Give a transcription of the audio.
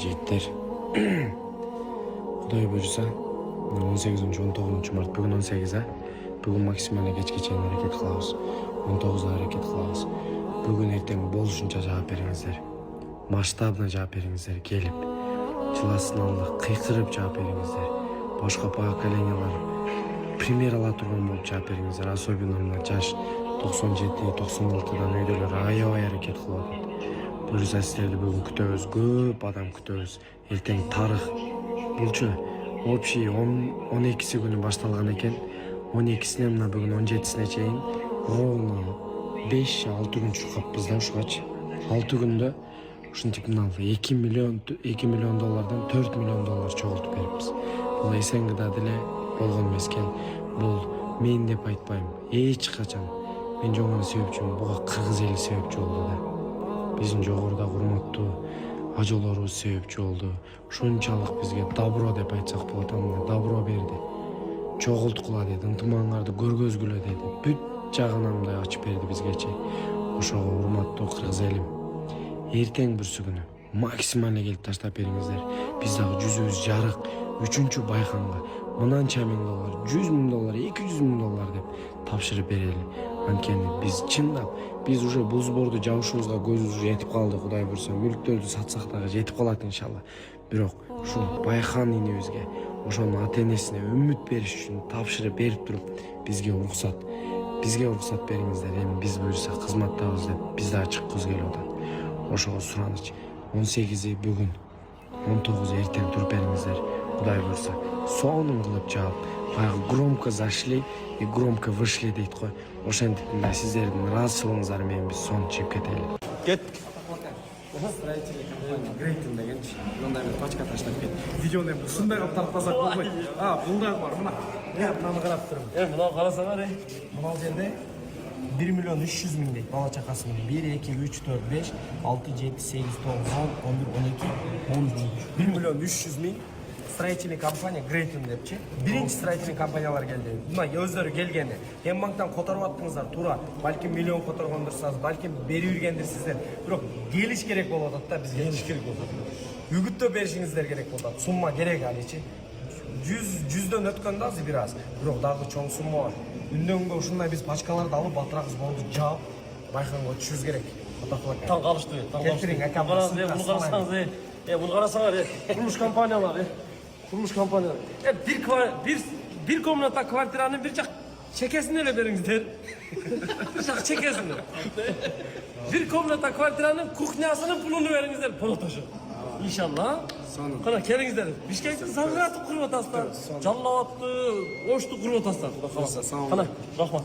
жігіттер. Құдай бұйырса 18-19 март, бүгін 18, бүгін максималды кечке чейин әрекет кылабыз. 19 әрекет кылабыз. Бүгін ертең болушунча жаап бериңиздер. Масштабына жаап бериңиздер, келип. Жыласыналды кыйкырып жаап бериңиздер. Башка поколениялар пример ала турган болуп жаап бериңиздер. Особенно мына жаш 97-96-дан өйдөлөр аябай әрекет кылып атат. Буюрса силерди бүгүн күтөбүз, көп адам күтөбүз. Ертең тарых. Булчу общий 12-си күнү башталган экен. 12-синен мына бүгүн 17-сине чейин ровно 5-6 күн чуркаппыз да ушугачы. 6 күндө ушинтип мына $2 миллион доллардан $4 миллион чогултуп бериппиз. Бул эсенгида деле болгон эмес экен. Бул мен деп айтпайм. Эч качан мен жоңгон себепчүмүн. Буга кыргыз эли себепчи болду да. Биздин жогоруда урматтуу ажолорубуз себепчи болду. Ушунчалык бизге добро деп айтсак болот, анда добро берди. Чогулткула деди, ынтымаңарды көргөзгүлө деди. Бүт жагын андай ачып берди бизгечи. Ошого урматтуу кыргыз элим, эртең бүрсү күнү максимально келип таштап бериңиздер. Биз дагы жүзүбүз жарык 3-чү байканга мынанча $1000, $100 000, $200 000 деп тапшырып берели. Анткени биз чындап, биз уже бул сборду жабышыбызга көзүбүз жетип калды, Кудай буйрса. Мүлктөрдү сатсак дагы жетип калат иншалла. Бирок ушу байкан инебизге, ошонун ата-энесине үмүт бериш үчүн тапшырып берип туруп, бизге уруксат бериңиздер. Эми биз буйрса кызматтабыз деп биз дагы чыккыбыз келип атат. Ошого сураныч. 18 бүгүн, 19 эртең туруп бериңиздер. Кудай буйрса сонун кылып жаап, баягы громко зашли и громко вышли дейт го. Ошентип мына сиздердин ыраазычылыгыңыздар менен биз сонун чыгып кетели. Кет. Строительный компания Грейтин дегенчи. Мындай бир пачка таштап кет. Видеону эми ушундай кылып тартпасак болбойт. Бул дагы бар, мына. Мынаны карап турмун. Мынаны карасаңар, мына жерде 1 миллион 300 000 дейт бала чакасы менен. 1, 2, 3, 4, 5, 6, 7, 8, 9, 10, 11, 12, 13. 1 миллион 300 000 строительный компания Грейтин депчи. Биринчи строительный компаниялар келди. Мына өздөрү келгени. Эм банктан которуп аттыңыздар, туура. Балким миллион которгондурсуңар, балким берип жүргендирсиздер. Бирок келиш керек болуп атат да бизге. Келиш керек болуп атат. Үгүттөө беришиңиздер керек болуп атат. Сумма керек алычы. 100дөн өткөн да бир аз. Бирок дагы чоң сумма бар. Үндөнгө ушундай биз пачкаларды алып, батырак сборду жаап, байканга түшүбүз керек. таң калышты. Келтириң акам. Буну карасаңар, курулуш компаниялар. Bir комната квартиранын бир жак чекесин эле бериңиздер. Бир жак чекесин. Bir комната квартиранын кухнясынын пулуну бериңиздер, полотошу. İnşallah. Kana келиңиздер. Бишкекте Сагыратты куруп атасыздар. Жалал Абадты, Ошту куруп атасыздар. Кана, рахмат.